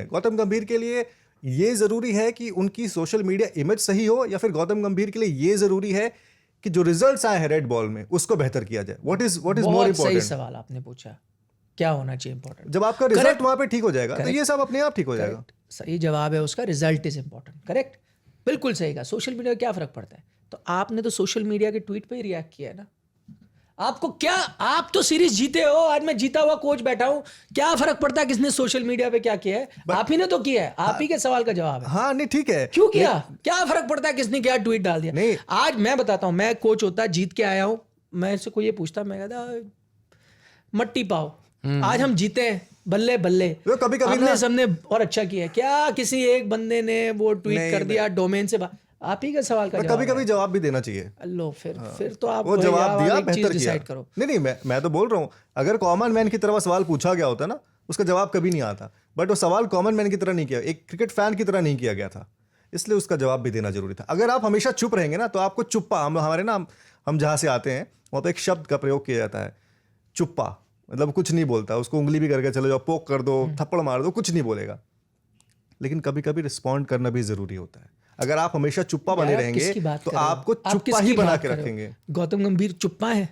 गौतम गंभीर के लिए ये ज़रूरी है कि उनकी सोशल मीडिया इमेज सही हो, या फिर गौतम गंभीर के लिए ये ज़रूरी है कि जो रिजल्ट्स आए हैं रेड बॉल में उसको बेहतर किया जाए? व्हाट इज मोर बहुत सही इंपॉर्टेंट? सवाल आपने पूछा, क्या होना चाहिए इंपॉर्टेंट? जब आपका रिजल्ट वहां पे ठीक हो जाएगा तो ये सब अपने आप ठीक हो जाएगा। सही जवाब है उसका, रिजल्ट इज इंपॉर्टेंट। करेक्ट, बिल्कुल सही कहा। सोशल मीडिया का क्या फर्क पड़ता है? तो आपने तो सोशल मीडिया के ट्वीट पे ही रिएक्ट किया है ना। आपको क्या, आप तो सीरीज जीते हो, आज मैं जीता हुआ कोच बैठा हूं, क्या फर्क पड़ता है किसने सोशल मीडिया पे क्या किया है? आप ही ने तो किया है, आप ही के सवाल का जवाब है। हाँ नहीं ठीक है, क्यों किया? क्या फर्क पड़ता है किसने क्या ट्वीट डाल दिया? नहीं, आज मैं बताता हूं, मैं कोच होता, जीत के आया हूं, मैं से कोई ये पूछता, मैं कहता मट्टी पाओ, आज हम जीते हैं, बल्ले बल्ले, कभी कभी हमने सबने और अच्छा किया। क्या किसी एक बंदे ने वो ट्वीट कर दिया डोमेन से? आप ही का सवाल का जवाब कभी कभी जवाब भी देना चाहिए। लो फिर तो आप वो जवाब दिया, बेहतर डिसाइड करो। नहीं मैं तो बोल रहा हूँ, अगर कॉमन मैन की तरह सवाल पूछा गया होता ना, उसका जवाब कभी नहीं आता। बट वो सवाल कॉमन मैन की तरह नहीं किया, एक क्रिकेट फैन की तरह नहीं किया गया था, इसलिए उसका जवाब भी देना जरूरी था। अगर आप हमेशा चुप रहेंगे ना, तो आपको चुप्पा, हमारे ना, हम जहाँ से आते हैं वहाँ तो एक शब्द का प्रयोग किया जाता है, चुप्पा, मतलब कुछ नहीं बोलता, उसको उंगली भी करके चले जाओ, पोक कर दो, थप्पड़ मार दो, कुछ नहीं बोलेगा। लेकिन कभी कभी रिस्पॉन्ड करना भी जरूरी होता है। अगर आप हमेशा चुप्पा बने रहेंगे तो आपको चुप्पा ही बना के रखेंगे। गौतम गंभीर चुप्पा है?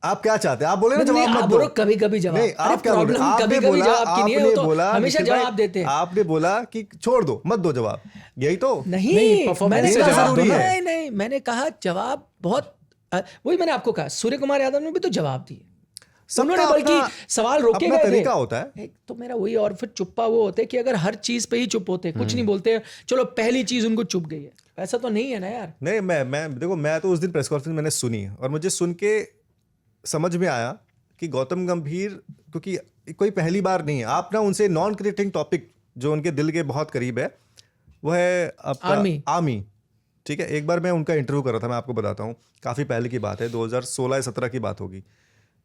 आप क्या चाहते हैं? आप बोले ना जवाब मत दो। कभी कभी जवाब, नहीं, आप क्या बोले? आपने बोला, आपने बोला, हमेशा जवाब देते हैं। आपने बोला कि छोड़ दो, मत दो जवाब, यही तो नहीं, मैंने कहा नहीं, मैंने कहा जवाब बहुत, वही मैंने आपको कहा, सूर्य कुमार यादव ने भी तो जवाब दिए, उन्होंने बल्कि सवाल रोके गए तरीका होता है। तो मेरा वही, और फिर चुप्पा वो होते कि अगर हर चीज पे ही चुप होते, कुछ नहीं बोलते, चलो पहली चीज उनको चुप गई है, ऐसा तो नहीं है ना यार। नहीं, मैं देखो, मैं तो उस दिन प्रेस कॉन्फ्रेंस मैंने सुनी और मुझे सुन के समझ में आया कि गौतम गंभीर, क्योंकि कोई पहली बार नहीं है, आप ना उनसे नॉन क्रिएटिंग टॉपिक जो उनके दिल के बहुत करीब है वो है आपका आर्मी। ठीक है, एक बार मैं उनका इंटरव्यू कर रहा था, मैं आपको बताता हूँ, काफ़ी पहले की बात है, 2016-17 की बात होगी।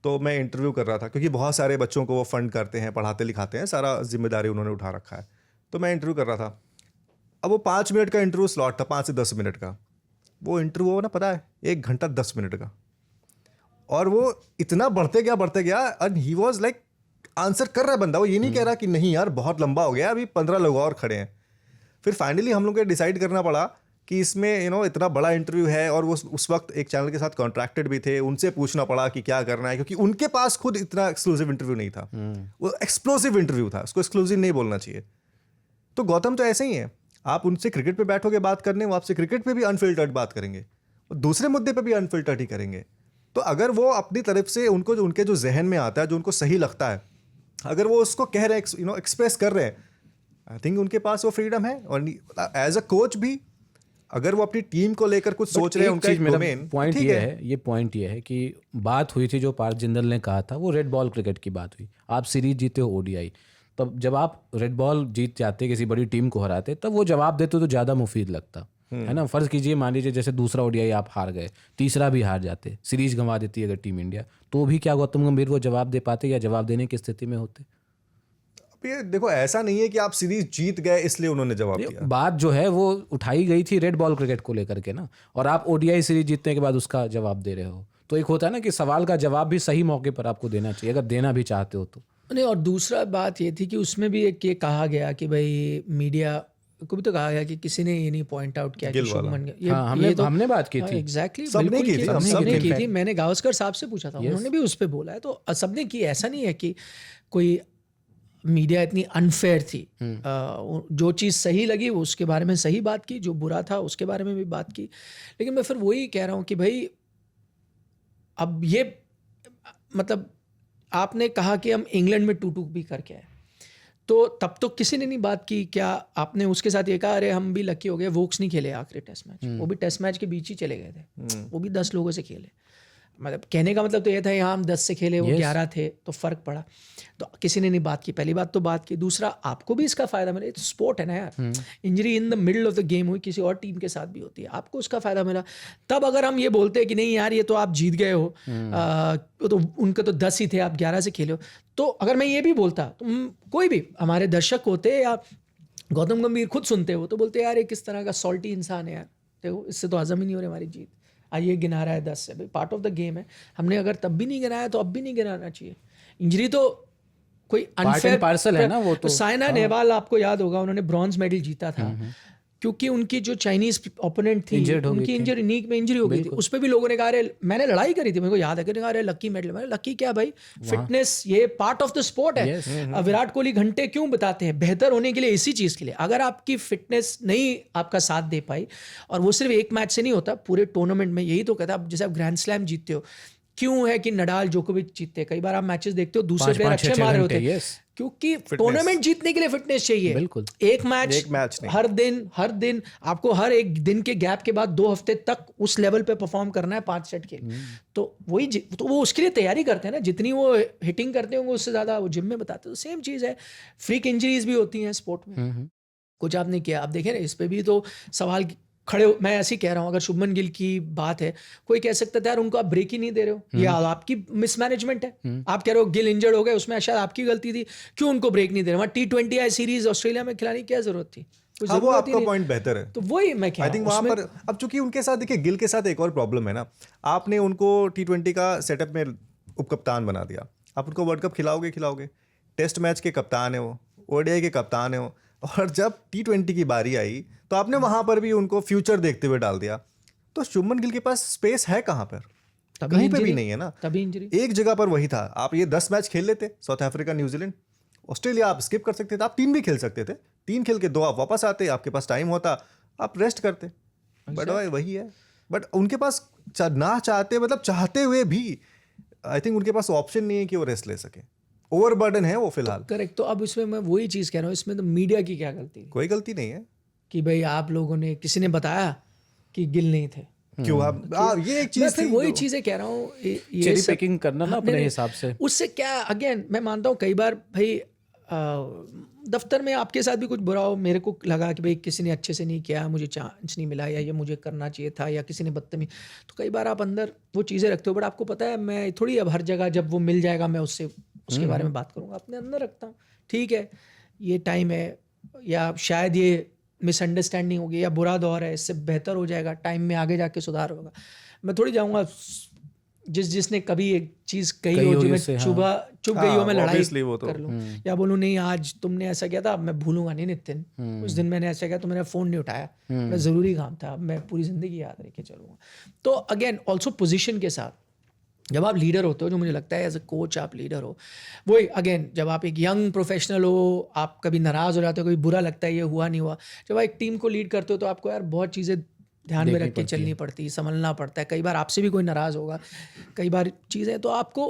तो मैं इंटरव्यू कर रहा था, क्योंकि बहुत सारे बच्चों को वो फंड करते हैं, पढ़ाते लिखाते हैं, सारा जिम्मेदारी उन्होंने उठा रखा है। तो मैं इंटरव्यू कर रहा था, अब वो 5 मिनट का इंटरव्यू स्लॉट था, 5 से 10 मिनट का। वो इंटरव्यू ना, पता है, 1 घंटा 10 मिनट का, और वो इतना बढ़ते गया, and he was like, answer कर रहा है बंदा, वो ये नहीं कह रहा कि नहीं यार बहुत लंबा हो गया, अभी 15 लोग और खड़े हैं। फिर फाइनली हम लोग को डिसाइड करना पड़ा कि इसमें इतना बड़ा इंटरव्यू है, और वो उस वक्त एक चैनल के साथ कॉन्ट्रैक्टेड भी थे, उनसे पूछना पड़ा कि क्या करना है, क्योंकि उनके पास खुद इतना एक्सक्लूसिव इंटरव्यू नहीं था। वो एक्सप्लोसिव इंटरव्यू था, उसको एक्सक्लूसिव नहीं बोलना चाहिए। तो गौतम तो ऐसे ही है, आप उनसे क्रिकेट पे बैठोगे बात करने, वो आपसे क्रिकेट पे भी अनफिल्टर्ड बात करेंगे, और दूसरे मुद्दे पे भी अनफिल्टर्ड ही करेंगे। तो अगर वो अपनी तरफ से उनको, जो उनके जो जहन में आता है, जो उनको सही लगता है, अगर वो उसको कह रहे हैं, एक्सप्रेस कर रहे हैं, आई थिंक उनके पास वो फ्रीडम है। और एज अ कोच भी, अगर वो अपनी टीम को लेकर कुछ सोच रहे हैं, उनका डोमेन, पॉइंट ये है कि बात हुई थी, जो पार्थ जिंदल ने कहा था, वो रेड बॉल क्रिकेट की बात हुई। आप सीरीज जीते हो ओडीआई, तब जब आप रेड बॉल जीत जाते, किसी बड़ी टीम को हराते, तब वो जवाब देते तो ज़्यादा मुफीद लगता है ना। फर्ज कीजिए, मान लीजिए जैसे दूसरा ओडीआई आप हार गए, तीसरा भी हार जाते, सीरीज गंवा देती अगर टीम इंडिया, तो भी क्या गौतम गंभीर वो जवाब दे पाते, या जवाब देने की स्थिति में होते? ये देखो, ऐसा नहीं है कि आप सीरीज जीत गए इसलिए उन्होंने जवाब दिया। बात जो है वो उठाई गई थी रेड बॉल क्रिकेट को लेकर के ना, और आप ओडीआई सीरीज जीतने के बाद उसका जवाब दे रहे हो। तो एक होता है ना कि सवाल का जवाब भी सही मौके पर आपको देना चाहिए, अगर देना भी चाहते हो तो। नहीं, और दूसरा बात ये थी कि उसमें भी एक ये कहा गया कि भाई मीडिया को भी तो कहा गया कि किसी ने ये नहीं पॉइंट आउट किया कि शुभमन, हमने बात की थी, एग्जैक्टली, सबने की थी। मैंने गावस्कर साहब से पूछा था, उन्होंने भी उस पर बोला है, तो सबने की। ऐसा नहीं है कि कोई मीडिया इतनी अनफेयर थी। जो चीज़ सही लगी वो उसके बारे में सही बात की, जो बुरा था उसके बारे में भी बात की। लेकिन मैं फिर वही कह रहा हूँ कि भाई, अब ये मतलब आपने कहा कि हम इंग्लैंड में 2-2 भी करके आए, तो तब तो किसी ने नहीं बात की। क्या आपने उसके साथ ये कहा, अरे हम भी लकी हो गए, वोक्स नहीं खेले आखिरी टेस्ट मैच, वो भी टेस्ट मैच के बीच ही चले गए थे, वो भी 10 लोगों से खेले। मतलब कहने का मतलब तो ये था, यहाँ हम 10 से खेले, वो 11 थे, तो फ़र्क पड़ा। तो किसी ने नहीं बात की, पहली बात तो बात की। दूसरा, आपको भी इसका फ़ायदा मिला, तो स्पोर्ट है ना यार, injury in the middle of the game हुई, किसी और टीम के साथ भी होती है, आपको उसका फ़ायदा मिला। तब अगर हम ये बोलते हैं कि नहीं यार, ये तो आप जीत गए हो, तो उनके तो 10 ही थे, आप 11 से खेले हो, तो अगर मैं ये भी बोलता, तो कोई भी हमारे दर्शक होते या गौतम गंभीर खुद सुनते हो, तो बोलते यार ये किस तरह का सॉल्टी इंसान है यार, देखो इससे तो हजम ही नहीं हो रही हमारी जीत, ये गिना रहा है 10 से। भाई पार्ट ऑफ द गेम है, हमने अगर तब भी नहीं गिनाया तो अब भी नहीं गिनाना चाहिए। इंजरी तो कोई and अनफेयर parcel है ना वो तो। साइना नेहवाल आपको याद होगा, उन्होंने ब्रॉन्ज मेडल जीता था क्योंकि उनकी जो चाइनीज ओपोनेंट थी Injured हो गई उनकी थी। इंजरी, नीक में इंजरी हो गई थी। उस पर भी लोगों ने कहा अरे मैंने लड़ाई करी थी, मेरे को याद है कि अरे लकी मेडल। मैंने लकी क्या भाई, फिटनेस ये पार्ट ऑफ द स्पोर्ट है। विराट कोहली घंटे क्यों बताते हैं बेहतर होने के लिए, इसी चीज के लिए। अगर आपकी फिटनेस नहीं आपका साथ दे पाई, और वो सिर्फ एक मैच से नहीं होता, पूरे टूर्नामेंट में यही तो कहता है। जैसे आप ग्रैंड स्लैम जीतते हो, क्यों है कि नडाल जोकोविच जीतते हैं, कई बार आप मैचेस देखते हो दूसरे प्लेयर अच्छे मार रहे होते हैं, क्योंकि टूर्नामेंट जीतने के लिए फिटनेस चाहिए। बिल्कुल। एक मैच नहीं। हर दिन आपको हर एक दिन के गैप के बाद 2 हफ्ते तक उस लेवल पे परफॉर्म करना है 5 सेट के। तो वही तो वो उसके लिए तैयारी करते हैं ना, जितनी वो हिटिंग करते होंगे उससे ज्यादा वो जिम में बताते हैं। तो सेम चीज है, फ्रीक इंजरीज भी होती हैं स्पोर्ट में। कुछ आपने किया, आप देखें ना, इस पे भी तो सवाल खड़े मैं ऐसे ही कह रहा हूँ। अगर शुभमन गिल की बात है, कोई कह सकता था यार उनको आप ब्रेक ही नहीं दे रहे हो, या आपकी मिसमैनेजमेंट है। आप कह रहे हो गिल इंजर्ड हो गए, उसमें शायद आपकी गलती थी, क्यों उनको ब्रेक नहीं दे रहे? वहाँ T20 आई सीरीज ऑस्ट्रेलिया में खिलाने की क्या जरूरत थी? हाँ, वो आपका पॉइंट बेहतर है। तो वही मैं कह रहा हूँ वहां पर अब चूंकि उनके साथ देखिए, गिल के साथ एक और प्रॉब्लम है ना, आपने उनको T20 का सेटअप में उपकप्तान बना दिया, आप उनको वर्ल्ड कप खिलाओगे, टेस्ट मैच के कप्तान है वो, ODI के कप्तान है वो, और जब T20 की बारी आई तो आपने वहां पर भी उनको फ्यूचर देखते हुए डाल दिया। तो शुभमन गिल के पास स्पेस है कहाँ पर? कहीं पे भी नहीं है ना। तभी इंजरी एक जगह पर वही था। आप ये 10 मैच खेल लेते, साउथ अफ्रीका, न्यूजीलैंड, ऑस्ट्रेलिया, आप स्किप कर सकते थे, आप 3 भी खेल सकते थे। 3 खेल के 2 आप वापस आते, आपके पास टाइम होता, आप रेस्ट करते। बट वही है, बट उनके पास ना चाहते, मतलब चाहते हुए भी आई थिंक उनके पास ऑप्शन नहीं है कि वो रेस्ट ले सके। ओवरबर्डन है वो फिलहाल। करेक्ट। तो अब इसमें मैं वही चीज कह रहा हूँ, इसमें तो मीडिया की क्या गलती है? कोई गलती नहीं है कि भाई आप लोगों ने, किसी ने बताया कि गिल नहीं थे, क्यों आप ये एक चीज मैं फिर वही चीजें कह रहा हूँ, ये चेरी सब पिकिंग करना ना अपने हिसाब से। उससे क्या, अगेन मैं मानता हूँ कई बार भाई दफ्तर में आपके साथ भी कुछ बुरा हो, मेरे को लगा कि भाई किसी ने अच्छे से नहीं किया, मुझे चांस नहीं मिला, या ये मुझे करना चाहिए था, या किसी ने बदतमीज, तो कई बार आप अंदर वो चीज़ें रखते हो। बट आपको पता है मैं थोड़ी अब हर जगह जब वो मिल जाएगा मैं उसके बारे में बात करूँगा, अपने अंदर रखता हूँ। ठीक है, ये टाइम है, या शायद ये मिसअंडरस्टैंडिंग होगी, या बुरा दौर है, इससे बेहतर हो जाएगा, टाइम में आगे जाके सुधार होगा। मैं थोड़ी जाऊँगा जिसने कभी एक चीज कही हो जो मैं चुप गई हो, मैं लड़ाई कर लूं, या बोलूं नहीं आज तुमने ऐसा किया था, मैं भूलूंगा नहीं नितिन, उस दिन मैंने ऐसा किया तो मैंने फ़ोन नहीं उठाया, मेरा ज़रूरी काम था, मैं पूरी ज़िंदगी याद रख के चलूँगा। तो अगेन ऑल्सो पोजीशन के साथ जब आप लीडर होते हो, जो मुझे लगता है एज अ कोच आप लीडर हो, वही अगेन जब आप एक यंग प्रोफेशनल हो, आप कभी नाराज़ हो जाते हो, कभी बुरा लगता है ये हुआ नहीं हुआ। जब आप एक टीम को लीड करते हो तो आपको यार बहुत चीज़ें ध्यान में रख के चलनी पड़ती, संभलना पड़ता है। कई बार आपसे भी कोई नाराज़ होगा, कई बार चीज़ें, तो आपको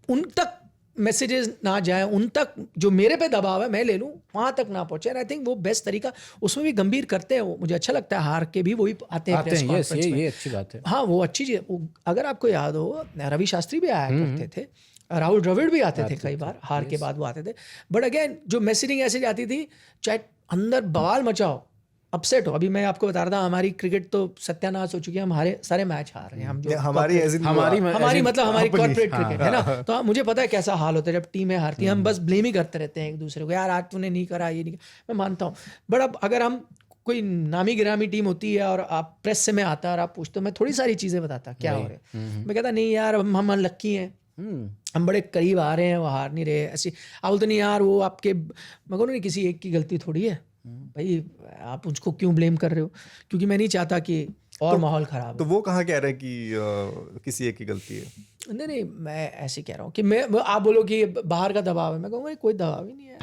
उन तक मैसेजेस ना जाए, उन तक जो मेरे पे दबाव है मैं ले लूँ, वहाँ तक ना पहुँचे। आई थिंक वो बेस्ट तरीका, उसमें भी गंभीर करते हैं वो, मुझे अच्छा लगता है, हार के भी वही आते हैं प्रेस कॉन्फ्रेंस में। ये अच्छी बात है। हाँ, वो अच्छी चीज़। अगर आपको याद हो, रवि शास्त्री भी आया करते थे, राहुल द्रविड़ भी आते थे कई बार, हार के बाद वो आते थे। बट अगेन जो मैसेजिंग ऐसे जाती थी, चाहे अंदर बवाल मचाओ, अपसेट हो। अभी मैं आपको बता रहा था, हमारी क्रिकेट तो सत्यानाश हो चुकी है, हमारे सारे मैच हार रहे हैं हम, जो हमारी मतलब हमारी कॉर्पोरेट क्रिकेट है ना। तो मुझे पता है कैसा हाल होता है जब टीमें हारती हैं, हम बस ब्लेम ही करते रहते हैं एक दूसरे को, यार आज तूने नहीं करा, ये नहीं करा। मैं मानता हूँ, बट अब अगर हम कोई नामी गिरामी टीम होती है और आप प्रेस से में आता और आप पूछते, मैं थोड़ी सारी चीज़ें बताता क्या हो रहा है। मैं कहता नहीं यार हम अनलक्की हैं, हम बड़े करीब आ रहे हैं, वो हार नहीं रहे, ऐसी आप बोलते नहीं यार वो आपके, मैं कहूँ नहीं किसी एक की गलती थोड़ी है भाई, आप उसको क्यों ब्लेम कर रहे हो? क्योंकि मैं नहीं चाहता कि और माहौल ख़राब। तो वो कहाँ कह रहे हैं कि किसी एक की गलती है? नहीं, मैं ऐसे कह रहा हूँ कि आप बोलो कि बाहर का दबाव है, मैं कहूँगा कोई दबाव ही नहीं है।